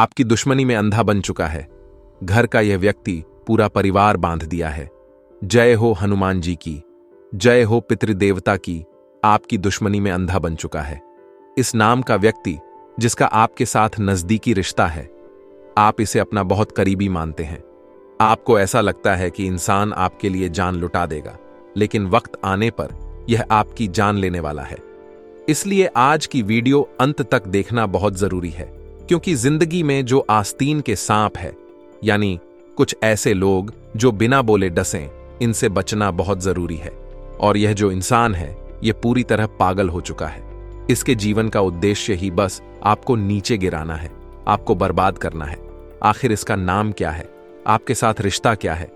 आपकी दुश्मनी में अंधा बन चुका है। घर का यह व्यक्ति पूरा परिवार बांध दिया है। जय हो हनुमान जी की, जय हो पितृदेवता की। आपकी दुश्मनी में अंधा बन चुका है। इस नाम का व्यक्ति जिसका आपके साथ नजदीकी रिश्ता है, आप इसे अपना बहुत करीबी मानते हैं। आपको ऐसा लगता है कि इंसान आपके लिए जान लुटा देगा, लेकिन वक्त आने पर यह आपकी जान लेने वाला है। इसलिए आज की वीडियो अंत तक देखना बहुत जरूरी है, क्योंकि जिंदगी में जो आस्तीन के सांप है, यानी कुछ ऐसे लोग जो बिना बोले डसें, इनसे बचना बहुत जरूरी है। और यह जो इंसान है, यह पूरी तरह पागल हो चुका है। इसके जीवन का उद्देश्य ही बस आपको नीचे गिराना है, आपको बर्बाद करना है। आखिर इसका नाम क्या है? आपके साथ रिश्ता क्या है?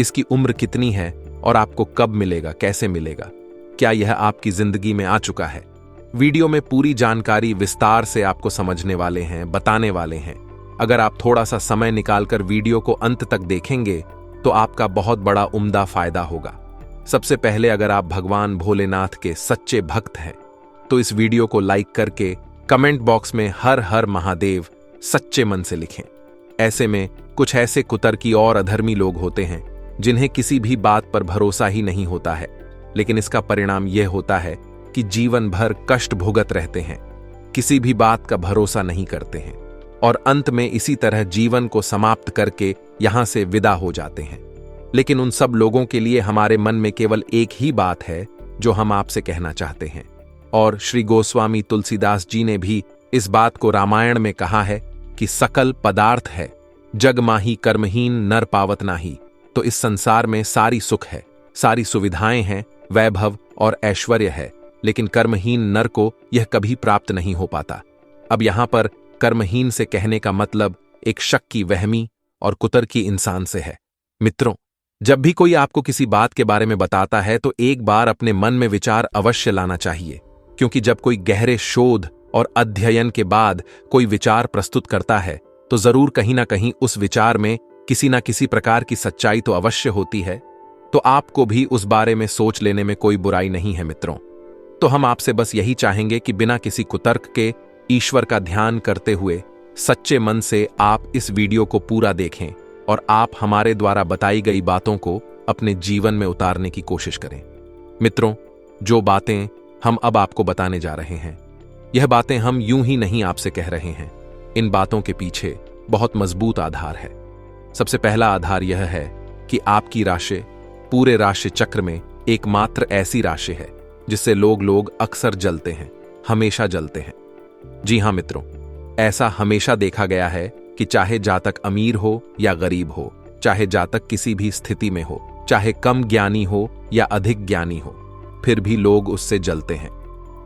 इसकी उम्र कितनी है और आपको कब मिलेगा, कैसे मिलेगा? क्या यह आपकी जिंदगी में आ चुका है? वीडियो में पूरी जानकारी विस्तार से आपको समझने वाले हैं, बताने वाले हैं। अगर आप थोड़ा सा समय निकालकर वीडियो को अंत तक देखेंगे तो आपका बहुत बड़ा उम्दा फायदा होगा। सबसे पहले, अगर आप भगवान भोलेनाथ के सच्चे भक्त हैं तो इस वीडियो को लाइक करके कमेंट बॉक्स में हर हर महादेव सच्चे मन से लिखें। ऐसे में कुछ ऐसे कुतर्की और अधर्मी लोग होते हैं जिन्हें किसी भी बात पर भरोसा ही नहीं होता है, लेकिन इसका परिणाम यह होता है कि जीवन भर कष्ट भुगत रहते हैं, किसी भी बात का भरोसा नहीं करते हैं और अंत में इसी तरह जीवन को समाप्त करके यहां से विदा हो जाते हैं। लेकिन उन सब लोगों के लिए हमारे मन में केवल एक ही बात है जो हम आपसे कहना चाहते हैं। और श्री गोस्वामी तुलसीदास जी ने भी इस बात को रामायण में कहा है कि सकल पदार्थ है, जग माही कर्महीन नर पावत नाही। तो इस संसार में सारी सुख है, सारी सुविधाएं हैं, वैभव और ऐश्वर्य है, लेकिन कर्महीन नर को यह कभी प्राप्त नहीं हो पाता। अब यहां पर कर्महीन से कहने का मतलब एक शक्की, वहमी और कुतर्की इंसान से है। मित्रों, जब भी कोई आपको किसी बात के बारे में बताता है तो एक बार अपने मन में विचार अवश्य लाना चाहिए, क्योंकि जब कोई गहरे शोध और अध्ययन के बाद कोई विचार प्रस्तुत करता है तो जरूर कहीं ना कहीं उस विचार में किसी ना किसी प्रकार की सच्चाई तो अवश्य होती है। तो आपको भी उस बारे में सोच लेने में कोई बुराई नहीं है। मित्रों, तो हम आपसे बस यही चाहेंगे कि बिना किसी कुतर्क के ईश्वर का ध्यान करते हुए सच्चे मन से आप इस वीडियो को पूरा देखें और आप हमारे द्वारा बताई गई बातों को अपने जीवन में उतारने की कोशिश करें। मित्रों, जो बातें हम अब आपको बताने जा रहे हैं, यह बातें हम यूं ही नहीं आपसे कह रहे हैं। इन बातों के पीछे बहुत मजबूत आधार है। सबसे पहला आधार यह है कि आपकी राशि पूरे राशि चक्र में एकमात्र ऐसी राशि है जिससे लोग अक्सर जलते हैं, हमेशा जलते हैं। जी हां मित्रों, ऐसा हमेशा देखा गया है कि चाहे जातक अमीर हो या गरीब हो, चाहे जातक किसी भी स्थिति में हो, चाहे कम ज्ञानी हो या अधिक ज्ञानी हो, फिर भी लोग उससे जलते हैं।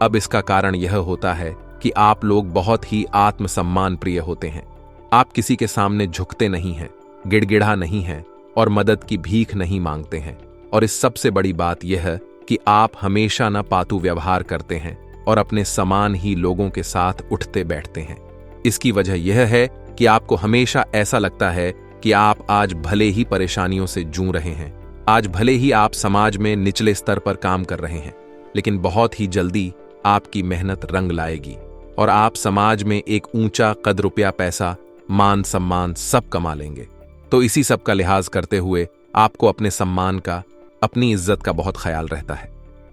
अब इसका कारण यह होता है कि आप लोग बहुत ही आत्मसम्मान प्रिय होते हैं। आप किसी के सामने झुकते नहीं हैं, गिड़गिड़ा नहीं हैं और मदद की भीख नहीं मांगते हैं। और इस सबसे बड़ी बात यह है कि आप हमेशा न पातू व्यवहार करते हैं और अपने समान ही लोगों के साथ उठते बैठते हैं। इसकी वजह यह है कि आपको हमेशा ऐसा लगता है कि आप आज भले ही परेशानियों से जूझ रहे हैं, आज भले ही आप समाज में निचले स्तर पर काम कर रहे हैं, लेकिन बहुत ही जल्दी आपकी मेहनत रंग लाएगी और आप समाज में एक ऊंचा कद, रुपया, पैसा, मान सम्मान सब कमा लेंगे। तो इसी सब का लिहाज करते हुए आपको अपने सम्मान का, अपनी इज्जत का बहुत ख्याल रहता है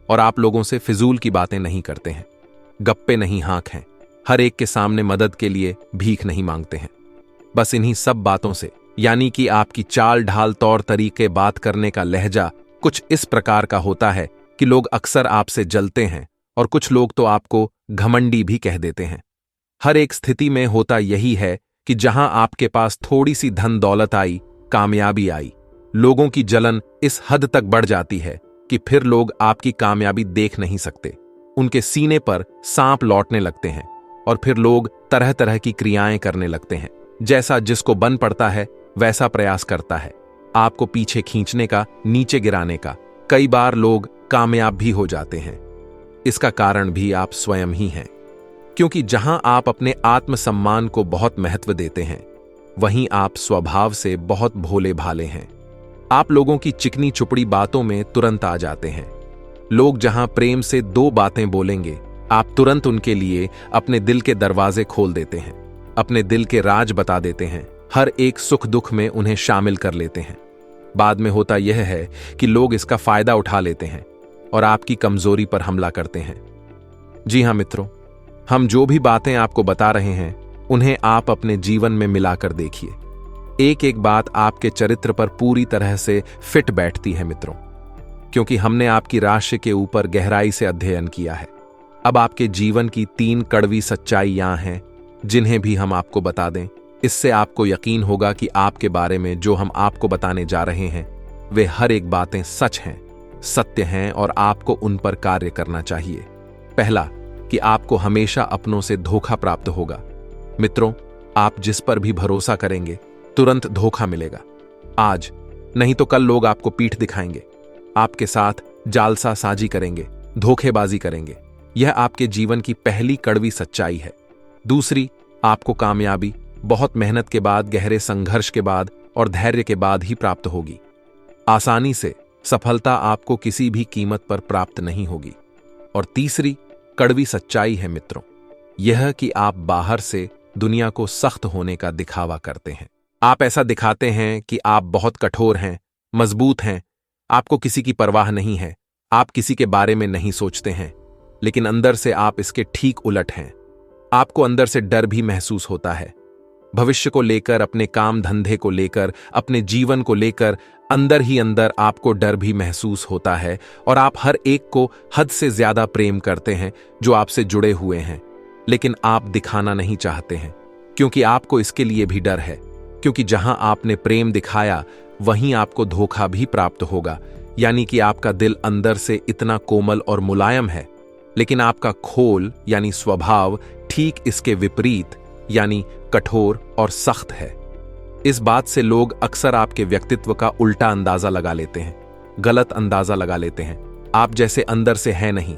और आप लोगों से फिजूल की बातें नहीं करते हैं, गप्पे नहीं हाँक हैं, हर एक के सामने मदद के लिए भीख नहीं मांगते हैं। बस इन्हीं सब बातों से, यानी कि आपकी चाल ढाल, तौर तरीके, बात करने का लहजा कुछ इस प्रकार का होता है कि लोग अक्सर आपसे जलते हैं और कुछ लोग तो आपको घमंडी भी कह देते हैं। हर एक स्थिति में होता यही है कि जहां आपके पास थोड़ी सी धन दौलत आई, कामयाबी आई, लोगों की जलन इस हद तक बढ़ जाती है कि फिर लोग आपकी कामयाबी देख नहीं सकते। उनके सीने पर सांप लौटने लगते हैं और फिर लोग तरह तरह की क्रियाएं करने लगते हैं। जैसा जिसको बन पड़ता है वैसा प्रयास करता है, आपको पीछे खींचने का, नीचे गिराने का। कई बार लोग कामयाब भी हो जाते हैं। इसका कारण भी आप स्वयं ही हैं, क्योंकि जहां आप अपने आत्मसम्मान को बहुत महत्व देते हैं, वहीं आप स्वभाव से बहुत भोले भाले हैं। आप लोगों की चिकनी चुपड़ी बातों में तुरंत आ जाते हैं। लोग जहां प्रेम से दो बातें बोलेंगे, आप तुरंत उनके लिए अपने दिल के दरवाजे खोल देते हैं, अपने दिल के राज बता देते हैं, हर एक सुख दुख में उन्हें शामिल कर लेते हैं। बाद में होता यह है कि लोग इसका फायदा उठा लेते हैं और आपकी कमजोरी पर हमला करते हैं। जी हां मित्रों, हम जो भी बातें आपको बता रहे हैं उन्हें आप अपने जीवन में मिलाकर देखिए। एक एक बात आपके चरित्र पर पूरी तरह से फिट बैठती है मित्रों, क्योंकि हमने आपकी राशि के ऊपर गहराई से अध्ययन किया है। अब आपके जीवन की 3 कड़वी सच्चाइयां हैं जिन्हें भी हम आपको बता दें। इससे आपको यकीन होगा कि आपके बारे में जो हम आपको बताने जा रहे हैं वे हर एक बातें सच हैं, सत्य हैं और आपको उन पर कार्य करना चाहिए। पहला, कि आपको हमेशा अपनों से धोखा प्राप्त होगा। मित्रों, आप जिस पर भी भरोसा करेंगे तुरंत धोखा मिलेगा। आज नहीं तो कल लोग आपको पीठ दिखाएंगे, आपके साथ जालसाजी करेंगे, धोखेबाजी करेंगे। यह आपके जीवन की पहली कड़वी सच्चाई है। दूसरी, आपको कामयाबी बहुत मेहनत के बाद, गहरे संघर्ष के बाद और धैर्य के बाद ही प्राप्त होगी। आसानी से सफलता आपको किसी भी कीमत पर प्राप्त नहीं होगी। और तीसरी कड़वी सच्चाई है मित्रों, यह कि आप बाहर से दुनिया को सख्त होने का दिखावा करते हैं। आप ऐसा दिखाते हैं कि आप बहुत कठोर हैं, मजबूत हैं, आपको किसी की परवाह नहीं है, आप किसी के बारे में नहीं सोचते हैं, लेकिन अंदर से आप इसके ठीक उलट हैं। आपको अंदर से डर भी महसूस होता है, भविष्य को लेकर, अपने काम धंधे को लेकर, अपने जीवन को लेकर अंदर ही अंदर आपको डर भी महसूस होता है और आप हर एक को हद से ज्यादा प्रेम करते हैं जो आपसे जुड़े हुए हैं, लेकिन आप दिखाना नहीं चाहते हैं क्योंकि आपको इसके लिए भी डर है, क्योंकि जहां आपने प्रेम दिखाया वहीं आपको धोखा भी प्राप्त होगा। यानी कि आपका दिल अंदर से इतना कोमल और मुलायम है, लेकिन आपका खोल यानी स्वभाव ठीक इसके विपरीत यानी कठोर और सख्त है। इस बात से लोग अक्सर आपके व्यक्तित्व का उल्टा अंदाजा लगा लेते हैं, गलत अंदाजा लगा लेते हैं। आप जैसे अंदर से हैं नहीं,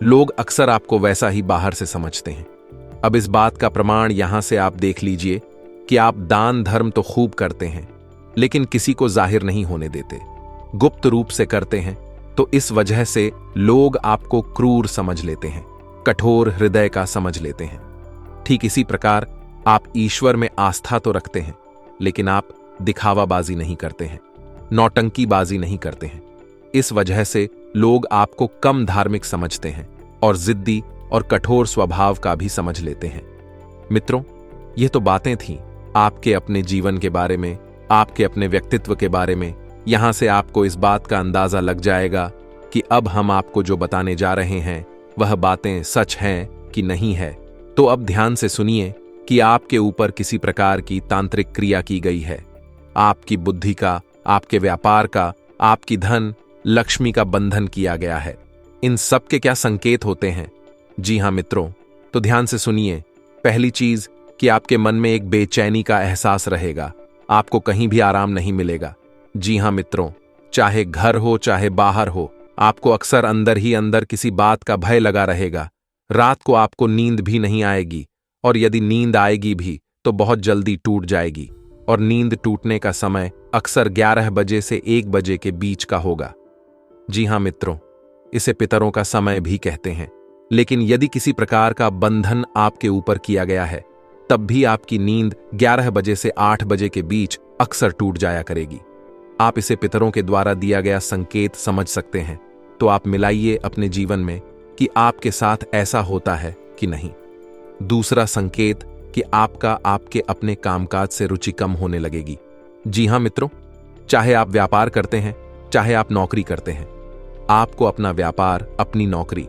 लोग अक्सर आपको वैसा ही बाहर से समझते हैं। अब इस बात का प्रमाण यहां से आप देख लीजिए कि आप दान धर्म तो खूब करते हैं, लेकिन किसी को जाहिर नहीं होने देते, गुप्त रूप से करते हैं। तो इस वजह से लोग आपको क्रूर समझ लेते हैं, कठोर हृदय का समझ लेते हैं। ठीक इसी प्रकार आप ईश्वर में आस्था तो रखते हैं, लेकिन आप दिखावाबाजी नहीं करते हैं, नौटंकीबाजी नहीं करते हैं। इस वजह से लोग आपको कम धार्मिक समझते हैं और जिद्दी और कठोर स्वभाव का भी समझ लेते हैं। मित्रों, ये तो बातें थीं आपके अपने जीवन के बारे में, आपके अपने व्यक्तित्व के बारे में। यहां से आपको इस बात का अंदाजा लग जाएगा कि अब हम आपको जो बताने जा रहे हैं वह बातें सच हैं कि नहीं है। तो अब ध्यान से सुनिए कि आपके ऊपर किसी प्रकार की तांत्रिक क्रिया की गई है। आपकी बुद्धि का, आपके व्यापार का, आपकी धन लक्ष्मी का बंधन किया गया है। इन सब के क्या संकेत होते हैं? जी हां मित्रों, तो ध्यान से सुनिए। पहली चीज कि आपके मन में एक बेचैनी का एहसास रहेगा, आपको कहीं भी आराम नहीं मिलेगा। जी हां मित्रों, चाहे घर हो चाहे बाहर हो, आपको अक्सर अंदर ही अंदर किसी बात का भय लगा रहेगा। रात को आपको नींद भी नहीं आएगी, और यदि नींद आएगी भी तो बहुत जल्दी टूट जाएगी, और नींद टूटने का समय अक्सर 11 बजे से 1 बजे के बीच का होगा। जी हां मित्रों, इसे पितरों का समय भी कहते हैं। लेकिन यदि किसी प्रकार का बंधन आपके ऊपर किया गया है, तब भी आपकी नींद 11 बजे से 8 बजे के बीच अक्सर टूट जाया करेगी। आप इसे पितरों के द्वारा दिया गया संकेत समझ सकते हैं। तो आप मिलाइए अपने जीवन में कि आपके साथ ऐसा होता है कि नहीं। दूसरा संकेत कि आपके अपने कामकाज से रुचि कम होने लगेगी। जी हां मित्रों, चाहे आप व्यापार करते हैं चाहे आप नौकरी करते हैं, आपको अपना व्यापार, अपनी नौकरी,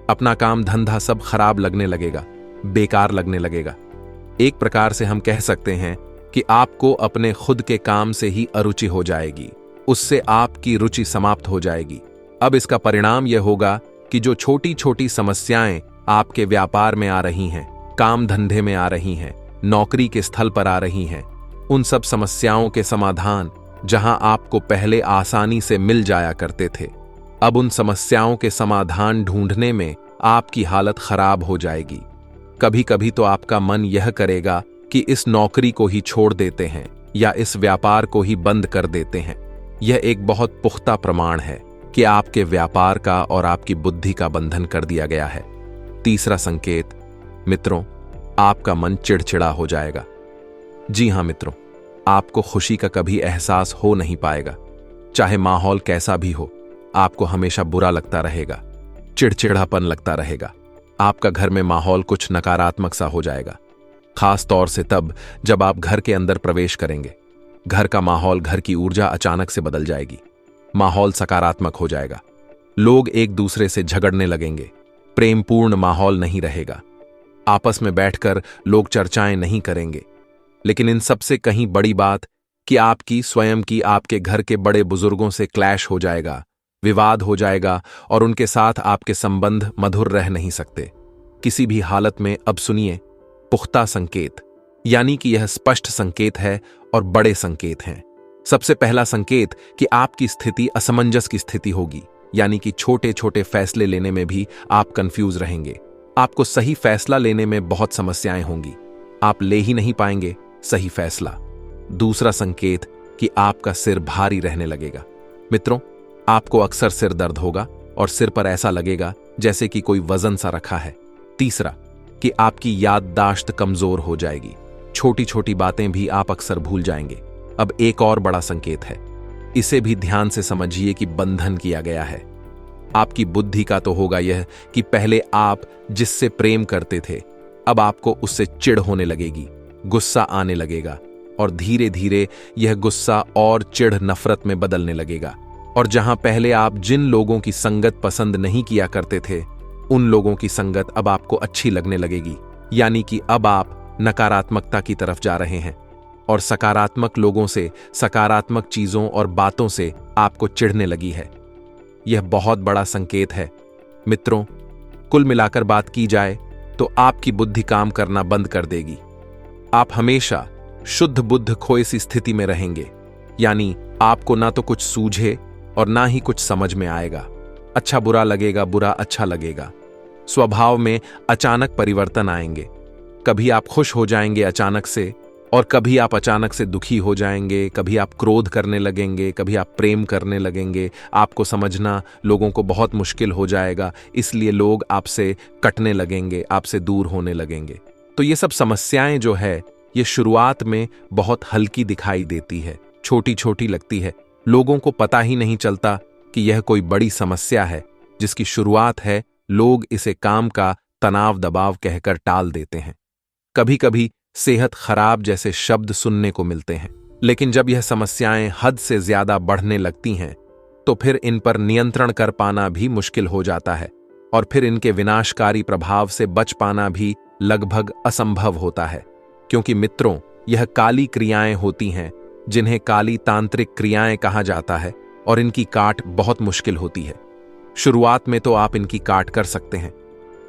अपना काम धंधा सब खराब लगने लगेगा, बेकार लगने लगेगा। एक प्रकार से हम कह सकते हैं कि आपको अपने खुद के काम से ही अरुचि हो जाएगी, उससे आपकी रुचि समाप्त हो जाएगी। अब इसका परिणाम यह होगा कि जो छोटी छोटी समस्याएं आपके व्यापार में आ रही हैं, काम धंधे में आ रही हैं, नौकरी के स्थल पर आ रही हैं, उन सब समस्याओं के समाधान जहां आपको पहले आसानी से मिल जाया करते थे, अब उन समस्याओं के समाधान ढूंढने में आपकी हालत खराब हो जाएगी। कभी कभी तो आपका मन यह करेगा कि इस नौकरी को ही छोड़ देते हैं या इस व्यापार को ही बंद कर देते हैं। यह एक बहुत पुख्ता प्रमाण है कि आपके व्यापार का और आपकी बुद्धि का बंधन कर दिया गया है। तीसरा संकेत मित्रों, आपका मन चिड़चिड़ा हो जाएगा। जी हां मित्रों, आपको खुशी का कभी एहसास हो नहीं पाएगा। चाहे माहौल कैसा भी हो, आपको हमेशा बुरा लगता रहेगा, चिड़चिड़ापन लगता रहेगा। आपका घर में माहौल कुछ नकारात्मक सा हो जाएगा, खास तौर से तब जब आप घर के अंदर प्रवेश करेंगे। घर का माहौल, घर की ऊर्जा अचानक से बदल जाएगी। माहौल सकारात्मक हो जाएगा। लोग एक दूसरे से झगड़ने लगेंगे। प्रेमपूर्ण माहौल नहीं रहेगा। आपस में बैठकर लोग चर्चाएं नहीं करेंगे। लेकिन इन सबसे कहीं बड़ी बात कि आपकी स्वयं की आपके घर के बड़े बुजुर्गों से क्लैश हो जाएगा, विवाद हो जाएगा और उनके साथ आपके संबंध मधुर रह नहीं सकते किसी भी हालत में। अब सुनिए पुख्ता संकेत, यानी कि यह स्पष्ट संकेत है और बड़े संकेत हैं। सबसे पहला संकेत कि आपकी स्थिति असमंजस की स्थिति होगी, यानी कि छोटे छोटे फैसले लेने में भी आप कंफ्यूज रहेंगे। आपको सही फैसला लेने में बहुत समस्याएं होंगी। आप ले ही नहीं पाएंगे सही फैसला। दूसरा संकेत कि आपका सिर भारी रहने लगेगा। मित्रों, आपको अक्सर सिर दर्द होगा और सिर पर ऐसा लगेगा जैसे कि कोई वजन सा रखा है। तीसरा कि आपकी याददाश्त कमजोर हो जाएगी। छोटी छोटी बातें भी आप अक्सर भूल जाएंगे। अब एक और बड़ा संकेत है, इसे भी ध्यान से समझिए कि बंधन किया गया है। आपकी बुद्धि का तो होगा यह कि पहले आप जिससे प्रेम करते थे, अब आपको उससे चिढ़ होने लगेगी, गुस्सा आने लगेगा और धीरे धीरे यह गुस्सा और चिढ़ नफरत में बदलने लगेगा। और जहां पहले आप जिन लोगों की संगत पसंद नहीं किया करते थे, उन लोगों की संगत अब आपको अच्छी लगने लगेगी। यानी कि अब आप नकारात्मकता की तरफ जा रहे हैं और सकारात्मक लोगों से, सकारात्मक चीजों और बातों से आपको चिढ़ने लगी है। यह बहुत बड़ा संकेत है। मित्रों, कुल मिलाकर बात की जाए तो आपकी बुद्धि काम करना बंद कर देगी। आप हमेशा शुद्ध बुद्ध खोए सी स्थिति में रहेंगे, यानी आपको ना तो कुछ सूझे और ना ही कुछ समझ में आएगा। अच्छा बुरा लगेगा, बुरा अच्छा लगेगा। स्वभाव में अचानक परिवर्तन आएंगे। कभी आप खुश हो जाएंगे अचानक से और कभी आप अचानक से दुखी हो जाएंगे। कभी आप क्रोध करने लगेंगे, कभी आप प्रेम करने लगेंगे। आपको समझना लोगों को बहुत मुश्किल हो जाएगा, इसलिए लोग आपसे कटने लगेंगे, आपसे दूर होने लगेंगे। तो ये सब समस्याएं जो है, ये शुरुआत में बहुत हल्की दिखाई देती है, छोटी छोटी लगती है। लोगों को पता ही नहीं चलता कि यह कोई बड़ी समस्या है जिसकी शुरुआत है। लोग इसे काम का तनाव दबाव कहकर टाल देते हैं। कभी कभी सेहत खराब जैसे शब्द सुनने को मिलते हैं। लेकिन जब यह समस्याएं हद से ज्यादा बढ़ने लगती हैं, तो फिर इन पर नियंत्रण कर पाना भी मुश्किल हो जाता है और फिर इनके विनाशकारी प्रभाव से बच पाना भी लगभग असंभव होता है। क्योंकि मित्रों, यह काली क्रियाएं होती हैं जिन्हें काली तांत्रिक क्रियाएं कहा जाता है और इनकी काट बहुत मुश्किल होती है। शुरुआत में तो आप इनकी काट कर सकते हैं,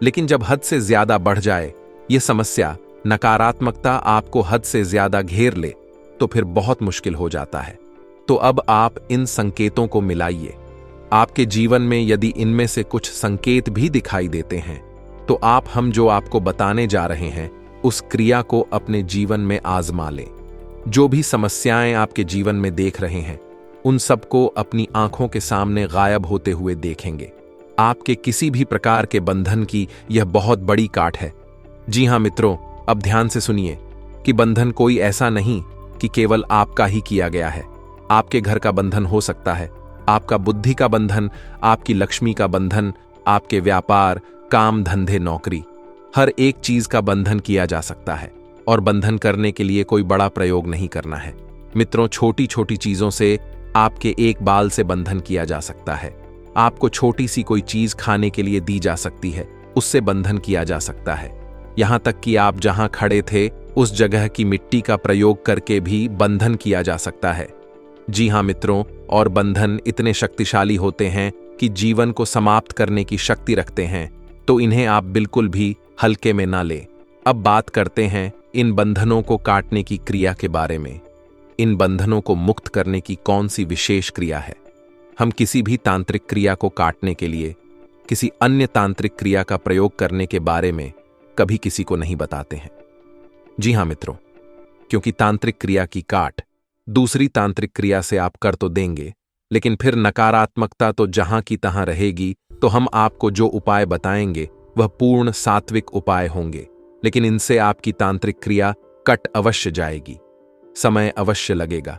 लेकिन जब हद से ज्यादा बढ़ जाए, यह समस्या, नकारात्मकता आपको हद से ज्यादा घेर ले, तो फिर बहुत मुश्किल हो जाता है। तो अब आप इन संकेतों को मिलाइए। आपके जीवन में यदि इनमें से कुछ संकेत भी दिखाई देते हैं, तो आप हम जो आपको बताने जा रहे हैं उस क्रिया को अपने जीवन में आजमा लें। जो भी समस्याएं आपके जीवन में देख रहे हैं, उन सबको अपनी आंखों के सामने गायब होते हुए देखेंगे। आपके किसी भी प्रकार के बंधन की यह बहुत बड़ी काट है। जी हां मित्रों, अब ध्यान से सुनिए कि बंधन कोई ऐसा नहीं कि केवल आपका ही किया गया है। आपके घर का बंधन हो सकता है, आपका बुद्धि का बंधन, आपकी लक्ष्मी का बंधन, आपके व्यापार, काम, धंधे, नौकरी, हर एक चीज का बंधन किया जा सकता है। और बंधन करने के लिए कोई बड़ा प्रयोग नहीं करना है। मित्रों, छोटी छोटी चीजों से आपके एक बाल से बंधन किया जा सकता है। आपको छोटी सी कोई चीज खाने के लिए दी जा सकती है, उससे बंधन किया जा सकता है। यहां तक कि आप जहां खड़े थे उस जगह की मिट्टी का प्रयोग करके भी बंधन किया जा सकता है। जी हां मित्रों, और बंधन इतने शक्तिशाली होते हैं कि जीवन को समाप्त करने की शक्ति रखते हैं, तो इन्हें आप बिल्कुल भी हल्के में ना लें। अब बात करते हैं इन बंधनों को काटने की क्रिया के बारे में। इन बंधनों को मुक्त करने की कौन सी विशेष क्रिया है? हम किसी भी तांत्रिक क्रिया को काटने के लिए किसी अन्य तांत्रिक क्रिया का प्रयोग करने के बारे में कभी किसी को नहीं बताते हैं। जी हां मित्रों, क्योंकि तांत्रिक क्रिया की काट दूसरी तांत्रिक क्रिया से आप कर तो देंगे, लेकिन फिर नकारात्मकता तो जहां की तहां रहेगी। तो हम आपको जो उपाय बताएंगे वह पूर्ण सात्विक उपाय होंगे, लेकिन इनसे आपकी तांत्रिक क्रिया कट अवश्य जाएगी। समय अवश्य लगेगा,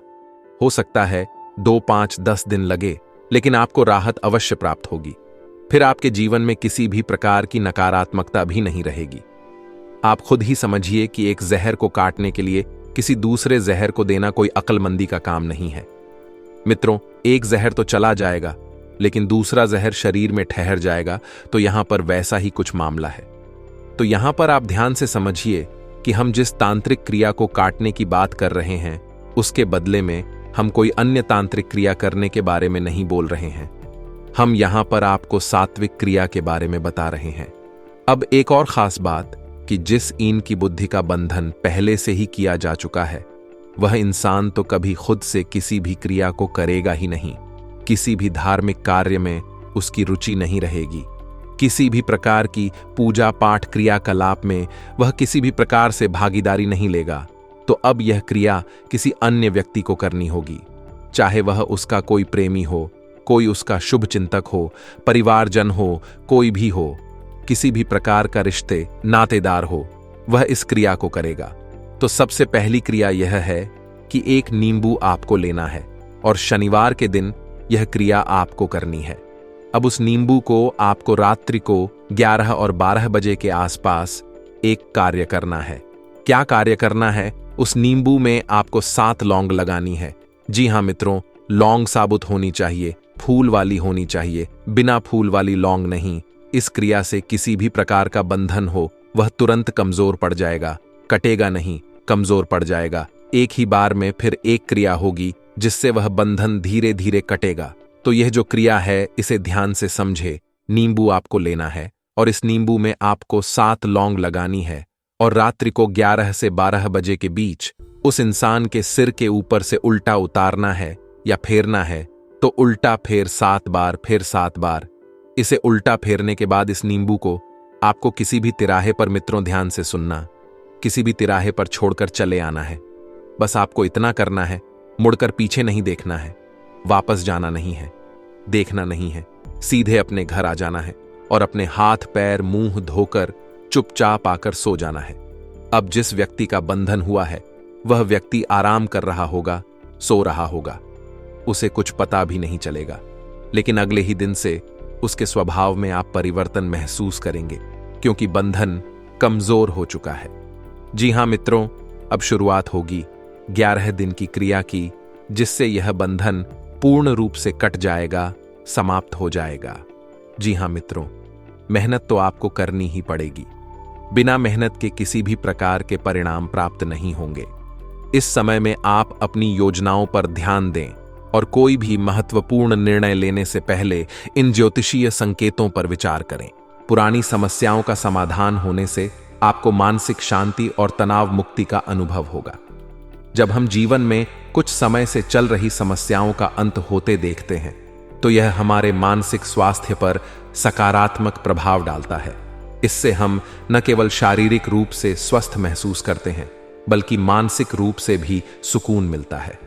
हो सकता है 2, 5, 10 दिन लगे, लेकिन आपको राहत अवश्य प्राप्त होगी। फिर आपके जीवन में किसी भी प्रकार की नकारात्मकता भी नहीं रहेगी। आप खुद ही समझिए कि एक जहर को काटने के लिए किसी दूसरे जहर को देना कोई अक्लमंदी का काम नहीं है। मित्रों, एक जहर तो चला जाएगा, लेकिन दूसरा जहर शरीर में ठहर जाएगा, तो यहां पर वैसा ही कुछ मामला है। तो यहां पर आप ध्यान से समझिए कि हम जिस तांत्रिक क्रिया को काटने की बात कर रहे हैं, उसके बदले में हम कोई अन्य तांत्रिक क्रिया करने के बारे में नहीं बोल रहे हैं। हम यहां पर आपको सात्विक क्रिया के बारे में बता रहे हैं। अब एक और खास बात कि जिस ईन की बुद्धि का बंधन पहले से ही किया जा चुका है, वह इंसान तो कभी खुद से किसी भी क्रिया को करेगा ही नहीं। किसी भी धार्मिक कार्य में उसकी रुचि नहीं रहेगी। किसी भी प्रकार की पूजा पाठ क्रियाकलाप में वह किसी भी प्रकार से भागीदारी नहीं लेगा। तो अब यह क्रिया किसी अन्य व्यक्ति को करनी होगी, चाहे वह उसका कोई प्रेमी हो, कोई उसका शुभ चिंतक हो, परिवारजन हो, कोई भी हो, किसी भी प्रकार का रिश्ते नातेदार हो, वह इस क्रिया को करेगा। तो सबसे पहली क्रिया यह है कि एक नींबू आपको लेना है और शनिवार के दिन यह क्रिया आपको करनी है। अब उस नींबू को आपको रात्रि को 11 और 12 बजे के आसपास एक कार्य करना है। क्या कार्य करना है? उस नींबू में आपको 7 लौंग लगानी है। जी हां मित्रों, लौंग साबुत होनी चाहिए, फूल वाली होनी चाहिए, बिना फूल वाली लौंग नहीं। इस क्रिया से किसी भी प्रकार का बंधन हो वह तुरंत कमजोर पड़ जाएगा, कटेगा नहीं, कमजोर पड़ जाएगा। एक ही बार में फिर एक क्रिया होगी जिससे वह बंधन धीरे धीरे कटेगा। तो यह जो क्रिया है, इसे ध्यान से समझे। नींबू आपको लेना है और इस नींबू में आपको 7 लौंग लगानी है और रात्रि को 11 से 12 बजे के बीच उस इंसान के सिर के ऊपर से उल्टा उतारना है या फेरना है। तो उल्टा फेर 7 बार, फिर 7 बार। इसे उल्टा फेरने के बाद इस नींबू को आपको किसी भी तिराहे पर, मित्रों ध्यान से सुनना, किसी भी तिराहे पर छोड़कर चले आना है। बस आपको इतना करना है, मुड़कर पीछे नहीं देखना है, वापस जाना नहीं है, देखना नहीं है, सीधे अपने घर आ जाना है और अपने हाथ पैर मुंह धोकर चुपचाप आकर सो जाना है। अब जिस व्यक्ति का बंधन हुआ है वह व्यक्ति आराम कर रहा होगा, सो रहा होगा, उसे कुछ पता भी नहीं चलेगा, लेकिन अगले ही दिन से उसके स्वभाव में आप परिवर्तन महसूस करेंगे, क्योंकि बंधन कमजोर हो चुका है। जी हां मित्रों, अब शुरुआत होगी 11 दिन की क्रिया की, जिससे यह बंधन पूर्ण रूप से कट जाएगा, समाप्त हो जाएगा। जी हां मित्रों, मेहनत तो आपको करनी ही पड़ेगी। बिना मेहनत के किसी भी प्रकार के परिणाम प्राप्त नहीं होंगे। इस समय में आप अपनी योजनाओं पर ध्यान दें और कोई भी महत्वपूर्ण निर्णय लेने से पहले इन ज्योतिषीय संकेतों पर विचार करें। पुरानी समस्याओं का समाधान होने से आपको मानसिक शांति और तनाव मुक्ति का अनुभव होगा। जब हम जीवन में कुछ समय से चल रही समस्याओं का अंत होते देखते हैं, तो यह हमारे मानसिक स्वास्थ्य पर सकारात्मक प्रभाव डालता है। इससे हम न केवल शारीरिक रूप से स्वस्थ महसूस करते हैं, बल्कि मानसिक रूप से भी सुकून मिलता है।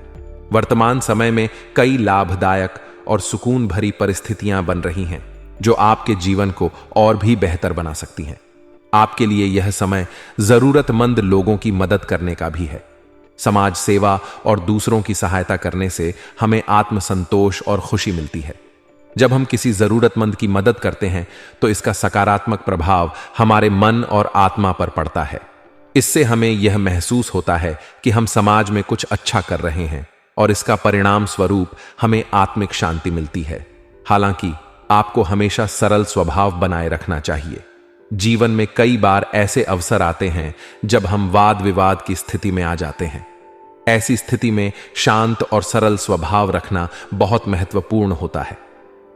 वर्तमान समय में कई लाभदायक और सुकून भरी परिस्थितियां बन रही हैं, जो आपके जीवन को और भी बेहतर बना सकती हैं। आपके लिए यह समय जरूरतमंद लोगों की मदद करने का भी है। समाज सेवा और दूसरों की सहायता करने से हमें आत्मसंतोष और खुशी मिलती है। जब हम किसी जरूरतमंद की मदद करते हैं, तो इसका सकारात्मक प्रभाव हमारे मन और आत्मा पर पड़ता है। इससे हमें यह महसूस होता है कि हम समाज में कुछ अच्छा कर रहे हैं और इसका परिणाम स्वरूप हमें आत्मिक शांति मिलती है। हालांकि आपको हमेशा सरल स्वभाव बनाए रखना चाहिए। जीवन में कई बार ऐसे अवसर आते हैं जब हम वाद विवाद की स्थिति में आ जाते हैं। ऐसी स्थिति में शांत और सरल स्वभाव रखना बहुत महत्वपूर्ण होता है।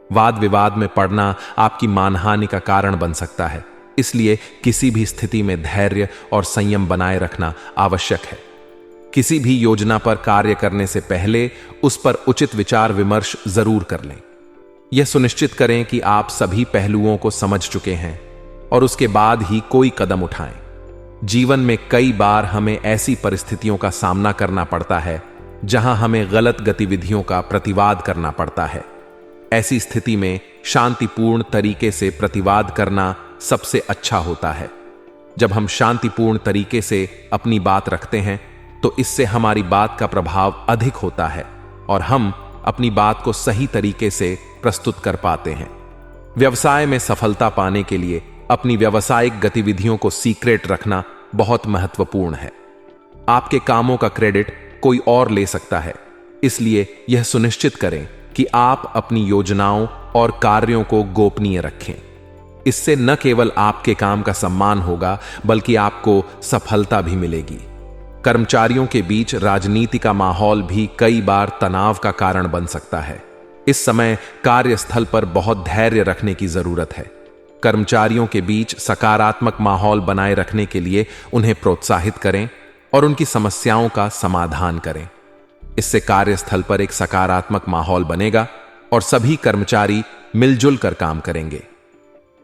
वाद विवाद में पड़ना आपकी मानहानि का कारण बन सकता है, इसलिए किसी भी स्थिति में धैर्य और संयम बनाए रखना आवश्यक है। किसी भी योजना पर कार्य करने से पहले उस पर उचित विचार विमर्श जरूर कर लें। यह सुनिश्चित करें कि आप सभी पहलुओं को समझ चुके हैं और उसके बाद ही कोई कदम उठाएं। जीवन में कई बार हमें ऐसी परिस्थितियों का सामना करना पड़ता है जहां हमें गलत गतिविधियों का प्रतिवाद करना पड़ता है। ऐसी स्थिति में शांतिपूर्ण तरीके से प्रतिवाद करना सबसे अच्छा होता है। जब हम शांतिपूर्ण तरीके से अपनी बात रखते हैं तो इससे हमारी बात का प्रभाव अधिक होता है और हम अपनी बात को सही तरीके से प्रस्तुत कर पाते हैं। व्यवसाय में सफलता पाने के लिए अपनी व्यावसायिक गतिविधियों को सीक्रेट रखना बहुत महत्वपूर्ण है। आपके कामों का क्रेडिट कोई और ले सकता है, इसलिए यह सुनिश्चित करें कि आप अपनी योजनाओं और कार्यों को गोपनीय रखें। इससे न केवल आपके काम का सम्मान होगा बल्कि आपको सफलता भी मिलेगी। कर्मचारियों के बीच राजनीति का माहौल भी कई बार तनाव का कारण बन सकता है। इस समय कार्यस्थल पर बहुत धैर्य रखने की जरूरत है। कर्मचारियों के बीच सकारात्मक माहौल बनाए रखने के लिए उन्हें प्रोत्साहित करें और उनकी समस्याओं का समाधान करें। इससे कार्यस्थल पर एक सकारात्मक माहौल बनेगा और सभी कर्मचारी मिलजुल कर काम करेंगे।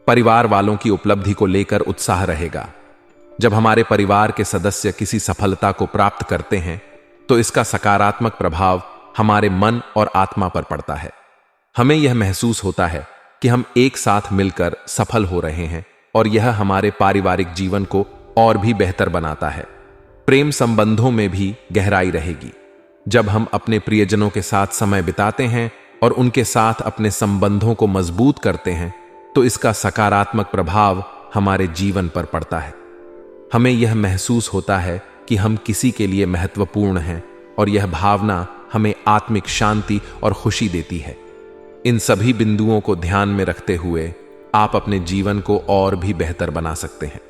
परिवार वालों की उपलब्धि को लेकर उत्साह रहेगा। जब हमारे परिवार के सदस्य किसी सफलता को प्राप्त करते हैं तो इसका सकारात्मक प्रभाव हमारे मन और आत्मा पर पड़ता है। हमें यह महसूस होता है कि हम एक साथ मिलकर सफल हो रहे हैं और यह हमारे पारिवारिक जीवन को और भी बेहतर बनाता है। प्रेम संबंधों में भी गहराई रहेगी। जब हम अपने प्रियजनों के साथ समय बिताते हैं और उनके साथ अपने संबंधों को मजबूत करते हैं तो इसका सकारात्मक प्रभाव हमारे जीवन पर पड़ता है। हमें यह महसूस होता है कि हम किसी के लिए महत्वपूर्ण हैं और यह भावना हमें आत्मिक शांति और खुशी देती है। इन सभी बिंदुओं को ध्यान में रखते हुए आप अपने जीवन को और भी बेहतर बना सकते हैं।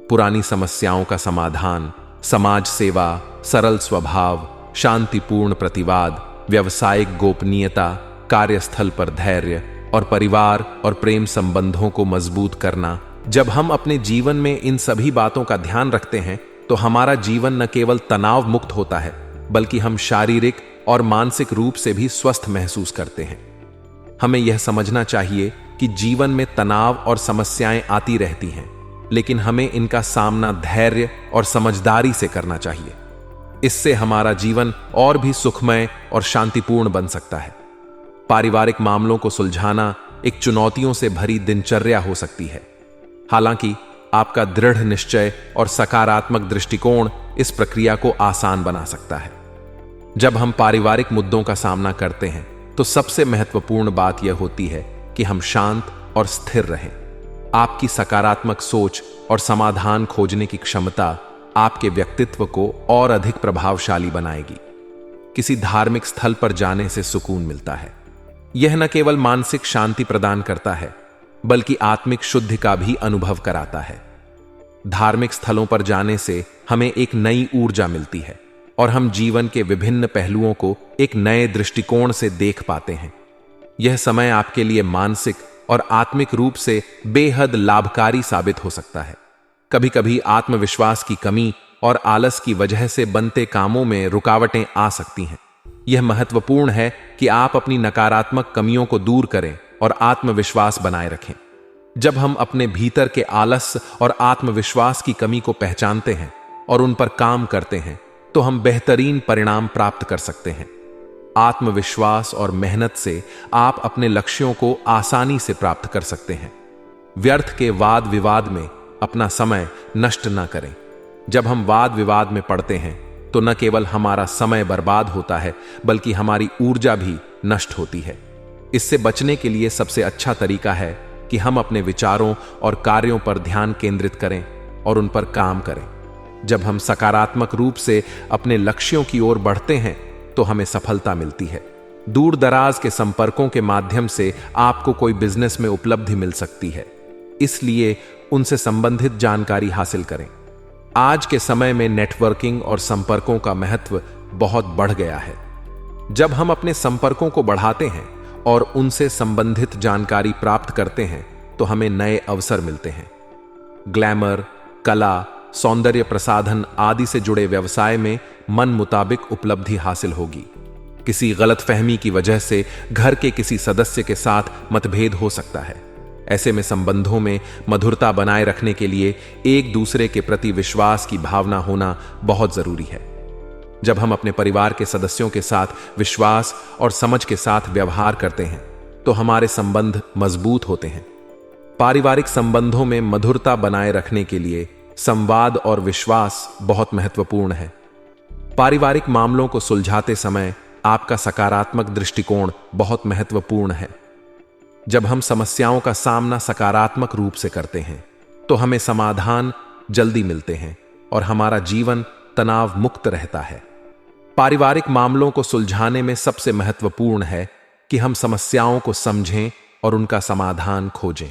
पुरानी समस्याओं का समाधान, समाज सेवा, सरल स्वभाव, शांतिपूर्ण प्रतिवाद, व्यावसायिक गोपनीयता, कार्यस्थल पर धैर्य और परिवार और प्रेम संबंधों को मजबूत करना। जब हम अपने जीवन में इन सभी बातों का ध्यान रखते हैं तो हमारा जीवन न केवल तनाव मुक्त होता है बल्कि हम शारीरिक और मानसिक रूप से भी स्वस्थ महसूस करते हैं। हमें यह समझना चाहिए कि जीवन में तनाव और समस्याएं आती रहती हैं, लेकिन हमें इनका सामना धैर्य और समझदारी से करना चाहिए। इससे हमारा जीवन और भी सुखमय और शांतिपूर्ण बन सकता है। पारिवारिक मामलों को सुलझाना एक चुनौतियों से भरी दिनचर्या हो सकती है। हालांकि आपका दृढ़ निश्चय और सकारात्मक दृष्टिकोण इस प्रक्रिया को आसान बना सकता है। जब हम पारिवारिक मुद्दों का सामना करते हैं तो सबसे महत्वपूर्ण बात यह होती है कि हम शांत और स्थिर रहें। आपकी सकारात्मक सोच और समाधान खोजने की क्षमता आपके व्यक्तित्व को और अधिक प्रभावशाली बनाएगी। किसी धार्मिक स्थल पर जाने से सुकून मिलता है। यह न केवल मानसिक शांति प्रदान करता है बल्कि आत्मिक शुद्धि का भी अनुभव कराता है। धार्मिक स्थलों पर जाने से हमें एक नई ऊर्जा मिलती है और हम जीवन के विभिन्न पहलुओं को एक नए दृष्टिकोण से देख पाते हैं। यह समय आपके लिए मानसिक और आत्मिक रूप से बेहद लाभकारी साबित हो सकता है। कभी कभी आत्मविश्वास की कमी और आलस की वजह से बनते कामों में रुकावटें आ सकती हैं। यह महत्वपूर्ण है कि आप अपनी नकारात्मक कमियों को दूर करें और आत्मविश्वास बनाए रखें। जब हम अपने भीतर के आलस और आत्मविश्वास की कमी को पहचानते हैं और उन पर काम करते हैं तो हम बेहतरीन परिणाम प्राप्त कर सकते हैं। आत्मविश्वास और मेहनत से आप अपने लक्ष्यों को आसानी से प्राप्त कर सकते हैं। व्यर्थ के वाद विवाद में अपना समय नष्ट न करें। जब हम वाद विवाद में पड़ते हैं तो न केवल हमारा समय बर्बाद होता है बल्कि हमारी ऊर्जा भी नष्ट होती है। इससे बचने के लिए सबसे अच्छा तरीका है कि हम अपने विचारों और कार्यों पर ध्यान केंद्रित करें और उन पर काम करें। जब हम सकारात्मक रूप से अपने लक्ष्यों की ओर बढ़ते हैं तो हमें सफलता मिलती है। दूर दराज के संपर्कों के माध्यम से आपको कोई बिजनेस में उपलब्धि मिल सकती है, इसलिए उनसे संबंधित जानकारी हासिल करें। आज के समय में नेटवर्किंग और संपर्कों का महत्व बहुत बढ़ गया है। जब हम अपने संपर्कों को बढ़ाते हैं और उनसे संबंधित जानकारी प्राप्त करते हैं तो हमें नए अवसर मिलते हैं। ग्लैमर, कला, सौंदर्य प्रसाधन आदि से जुड़े व्यवसाय में मन मुताबिक उपलब्धि हासिल होगी। किसी गलतफहमी की वजह से घर के किसी सदस्य के साथ मतभेद हो सकता है। ऐसे में संबंधों में मधुरता बनाए रखने के लिए एक दूसरे के प्रति विश्वास की भावना होना बहुत जरूरी है। जब हम अपने परिवार के सदस्यों के साथ विश्वास और समझ के साथ व्यवहार करते हैं तो हमारे संबंध मजबूत होते हैं। पारिवारिक संबंधों में मधुरता बनाए रखने के लिए संवाद और विश्वास बहुत महत्वपूर्ण है। पारिवारिक मामलों को सुलझाते समय आपका सकारात्मक दृष्टिकोण बहुत महत्वपूर्ण है। जब हम समस्याओं का सामना सकारात्मक रूप से करते हैं तो हमें समाधान जल्दी मिलते हैं और हमारा जीवन तनाव मुक्त रहता है। पारिवारिक मामलों को सुलझाने में सबसे महत्वपूर्ण है कि हम समस्याओं को समझें और उनका समाधान खोजें।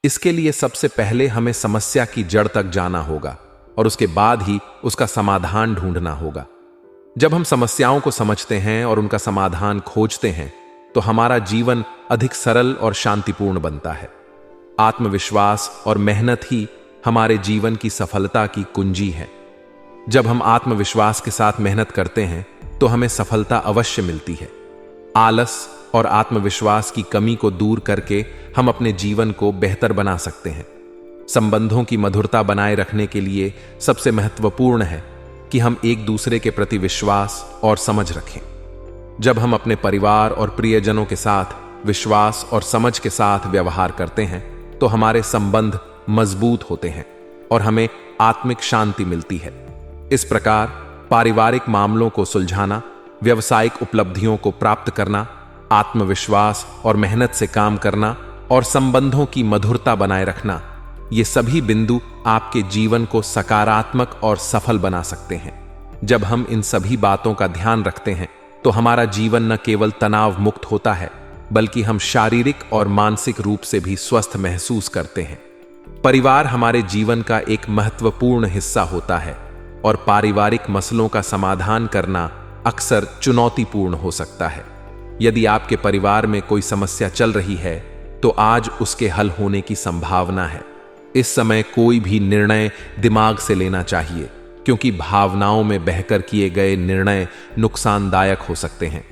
इसके लिए सबसे पहले हमें समस्या की जड़ तक जाना होगा और उसके बाद ही उसका समाधान ढूंढना होगा। जब हम समस्याओं को समझते हैं और उनका समाधान खोजते हैं तो हमारा जीवन अधिक सरल और शांतिपूर्ण बनता है। आत्मविश्वास और मेहनत ही हमारे जीवन की सफलता की कुंजी है। जब हम आत्मविश्वास के साथ मेहनत करते हैं तो हमें सफलता अवश्य मिलती है। आलस और आत्मविश्वास की कमी को दूर करके हम अपने जीवन को बेहतर बना सकते हैं। संबंधों की मधुरता बनाए रखने के लिए सबसे महत्वपूर्ण है कि हम एक दूसरे के प्रति विश्वास और समझ रखें। जब हम अपने परिवार और प्रियजनों के साथ विश्वास और समझ के साथ व्यवहार करते हैं तो हमारे संबंध मजबूत होते हैं और हमें आत्मिक शांति मिलती है। इस प्रकार पारिवारिक मामलों को सुलझाना, व्यावसायिक उपलब्धियों को प्राप्त करना, आत्मविश्वास और मेहनत से काम करना और संबंधों की मधुरता बनाए रखना, ये सभी बिंदु आपके जीवन को सकारात्मक और सफल बना सकते हैं। जब हम इन सभी बातों का ध्यान रखते हैं तो हमारा जीवन न केवल तनाव मुक्त होता है बल्कि हम शारीरिक और मानसिक रूप से भी स्वस्थ महसूस करते हैं। परिवार हमारे जीवन का एक महत्वपूर्ण हिस्सा होता है और पारिवारिक मसलों का समाधान करना अक्सर चुनौतीपूर्ण हो सकता है। यदि आपके परिवार में कोई समस्या चल रही है तो आज उसके हल होने की संभावना है। इस समय कोई भी निर्णय दिमाग से लेना चाहिए क्योंकि भावनाओं में बहकर किए गए निर्णय नुकसानदायक हो सकते हैं।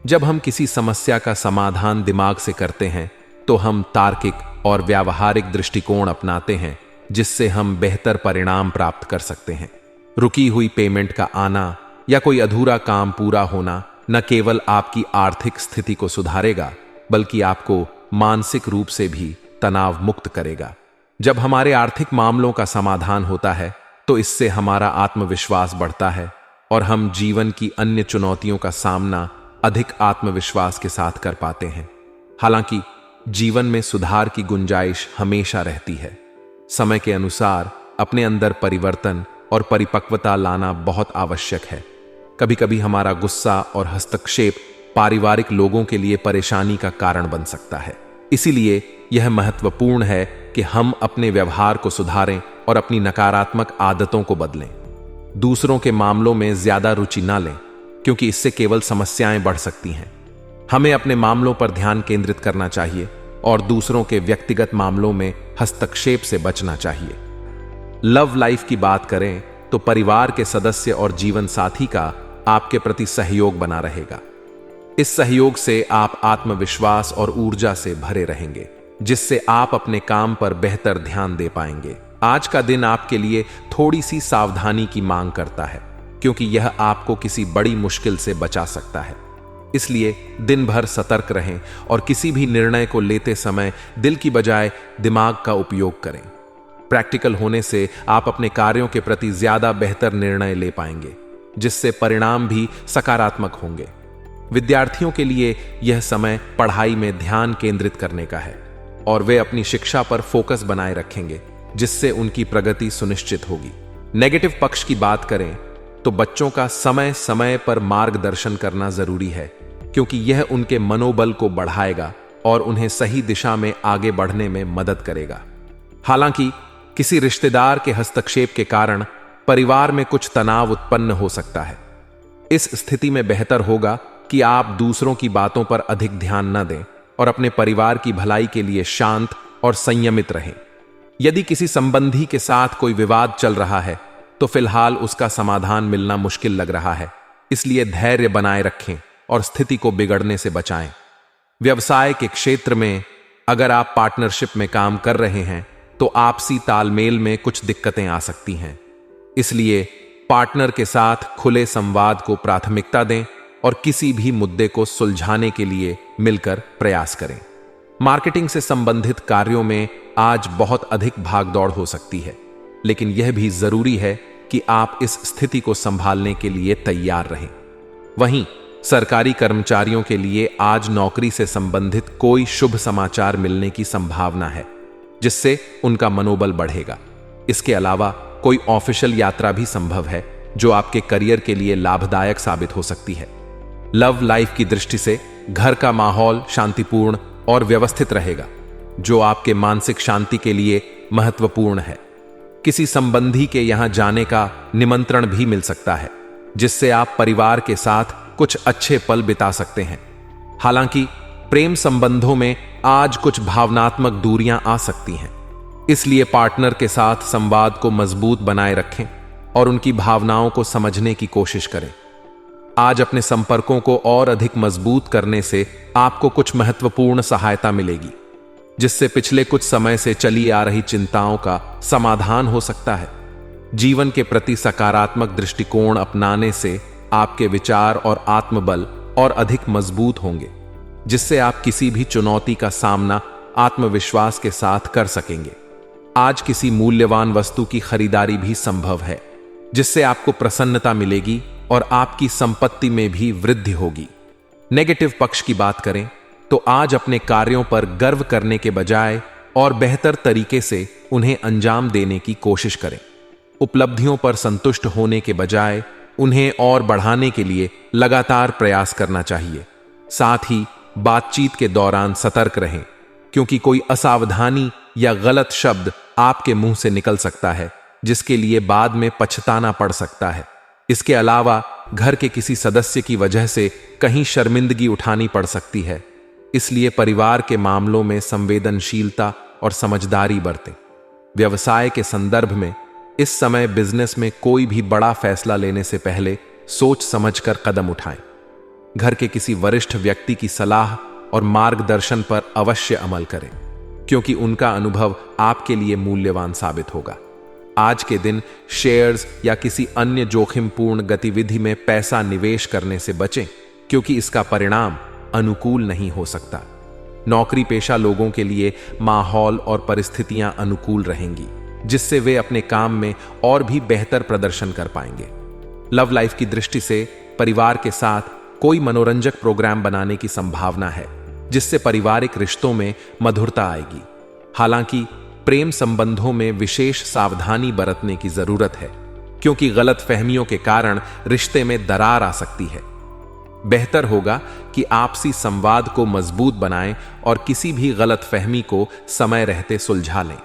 जब हम किसी समस्या का समाधान दिमाग से करते हैं तो हम तार्किक और व्यावहारिक दृष्टिकोण अपनाते हैं जिससे हम बेहतर परिणाम प्राप्त कर सकते हैं। रुकी हुई पेमेंट का आना या कोई अधूरा काम पूरा होना न केवल आपकी आर्थिक स्थिति को सुधारेगा बल्कि आपको मानसिक रूप से भी तनाव मुक्त करेगा। जब हमारे आर्थिक मामलों का समाधान होता है तो इससे हमारा आत्मविश्वास बढ़ता है और हम जीवन की अन्य चुनौतियों का सामना अधिक आत्मविश्वास के साथ कर पाते हैं। हालांकि जीवन में सुधार की गुंजाइश हमेशा रहती है। समय के अनुसार अपने अंदर परिवर्तन और परिपक्वता लाना बहुत आवश्यक है। कभी कभी हमारा गुस्सा और हस्तक्षेप पारिवारिक लोगों के लिए परेशानी का कारण बन सकता है। इसीलिए यह महत्वपूर्ण है कि हम अपने व्यवहार को सुधारें और अपनी नकारात्मक आदतों को बदलें। दूसरों के मामलों में ज्यादा रुचि ना लें क्योंकि इससे केवल समस्याएं बढ़ सकती हैं। हमें अपने मामलों पर ध्यान केंद्रित करना चाहिए और दूसरों के व्यक्तिगत मामलों में हस्तक्षेप से बचना चाहिए। लव लाइफ की बात करें तो परिवार के सदस्य और जीवन साथी का आपके प्रति सहयोग बना रहेगा। इस सहयोग से आप आत्मविश्वास और ऊर्जा से भरे रहेंगे जिससे आप अपने काम पर बेहतर ध्यान दे पाएंगे। आज का दिन आपके लिए थोड़ी सी सावधानी की मांग करता है क्योंकि यह आपको किसी बड़ी मुश्किल से बचा सकता है। इसलिए दिन भर सतर्क रहें और किसी भी निर्णय को लेते समय दिल की बजाय दिमाग का उपयोग करें। प्रैक्टिकल होने से आप अपने कार्यों के प्रति ज्यादा बेहतर निर्णय ले पाएंगे जिससे परिणाम भी सकारात्मक होंगे। विद्यार्थियों के लिए यह समय पढ़ाई में ध्यान केंद्रित करने का है और वे अपनी शिक्षा पर फोकस बनाए रखेंगे जिससे उनकी प्रगति सुनिश्चित होगी। नेगेटिव पक्ष की बात करें तो बच्चों का समय समय पर मार्गदर्शन करना जरूरी है क्योंकि यह उनके मनोबल को बढ़ाएगा और उन्हें सही दिशा में आगे बढ़ने में मदद करेगा। हालांकि किसी रिश्तेदार के हस्तक्षेप के कारण परिवार में कुछ तनाव उत्पन्न हो सकता है। इस स्थिति में बेहतर होगा कि आप दूसरों की बातों पर अधिक ध्यान न दें और अपने परिवार की भलाई के लिए शांत और संयमित रहें। यदि किसी संबंधी के साथ कोई विवाद चल रहा है तो फिलहाल उसका समाधान मिलना मुश्किल लग रहा है, इसलिए धैर्य बनाए रखें और स्थिति को बिगड़ने से बचाएं। व्यवसाय के क्षेत्र में अगर आप पार्टनरशिप में काम कर रहे हैं तो आपसी तालमेल में कुछ दिक्कतें आ सकती हैं। इसलिए पार्टनर के साथ खुले संवाद को प्राथमिकता दें और किसी भी मुद्दे को सुलझाने के लिए मिलकर प्रयास करें। मार्केटिंग से संबंधित कार्यों में आज बहुत अधिक भागदौड़ हो सकती है। लेकिन यह भी जरूरी है कि आप इस स्थिति को संभालने के लिए तैयार रहें। वहीं सरकारी कर्मचारियों के लिए आज नौकरी से संबंधित कोई शुभ समाचार मिलने की संभावना है, जिससे उनका मनोबल बढ़ेगा। इसके अलावा कोई ऑफिशियल यात्रा भी संभव है, जो आपके करियर के लिए लाभदायक साबित हो सकती है। लव लाइफ की दृष्टि से घर का माहौल शांतिपूर्ण और व्यवस्थित रहेगा, जो आपके मानसिक शांति के लिए महत्वपूर्ण है। किसी संबंधी के यहां जाने का निमंत्रण भी मिल सकता है, जिससे आप परिवार के साथ कुछ अच्छे पल बिता सकते हैं। हालांकि प्रेम संबंधों में आज कुछ भावनात्मक दूरियां आ सकती हैं, इसलिए पार्टनर के साथ संवाद को मजबूत बनाए रखें और उनकी भावनाओं को समझने की कोशिश करें। आज अपने संपर्कों को और अधिक मजबूत करने से आपको कुछ महत्वपूर्ण सहायता मिलेगी, जिससे पिछले कुछ समय से चली आ रही चिंताओं का समाधान हो सकता है। जीवन के प्रति सकारात्मक दृष्टिकोण अपनाने से आपके विचार और आत्मबल और अधिक मजबूत होंगे, जिससे आप किसी भी चुनौती का सामना आत्मविश्वास के साथ कर सकेंगे। आज किसी मूल्यवान वस्तु की खरीदारी भी संभव है, जिससे आपको प्रसन्नता मिलेगी और आपकी संपत्ति में भी वृद्धि होगी। नेगेटिव पक्ष की बात करें तो आज अपने कार्यों पर गर्व करने के बजाय और बेहतर तरीके से उन्हें अंजाम देने की कोशिश करें। उपलब्धियों पर संतुष्ट होने के बजाय उन्हें और बढ़ाने के लिए लगातार प्रयास करना चाहिए। साथ ही बातचीत के दौरान सतर्क रहें, क्योंकि कोई असावधानी या गलत शब्द आपके मुंह से निकल सकता है, जिसके लिए बाद में पछताना पड़ सकता है। इसके अलावा घर के किसी सदस्य की वजह से कहीं शर्मिंदगी उठानी पड़ सकती है, इसलिए परिवार के मामलों में संवेदनशीलता और समझदारी बरतें। व्यवसाय के संदर्भ में इस समय बिजनेस में कोई भी बड़ा फैसला लेने से पहले सोच समझकर कदम उठाएं। घर के किसी वरिष्ठ व्यक्ति की सलाह और मार्गदर्शन पर अवश्य अमल करें, क्योंकि उनका अनुभव आपके लिए मूल्यवान साबित होगा। आज के दिन शेयर्स या किसी अन्य जोखिमपूर्ण गतिविधि में पैसा निवेश करने से बचें, क्योंकि इसका परिणाम अनुकूल नहीं हो सकता। नौकरी पेशा लोगों के लिए माहौल और परिस्थितियां अनुकूल रहेंगी, जिससे वे अपने काम में और भी बेहतर प्रदर्शन कर पाएंगे। लव लाइफ की दृष्टि से परिवार के साथ कोई मनोरंजक प्रोग्राम बनाने की संभावना है, जिससे पारिवारिक रिश्तों में मधुरता आएगी। हालांकि प्रेम संबंधों में विशेष सावधानी बरतने की जरूरत है, क्योंकि गलत फहमियों के कारण रिश्ते में दरार आ सकती है। बेहतर होगा कि आपसी संवाद को मजबूत बनाएं और किसी भी गलत फहमी को समय रहते सुलझा लें।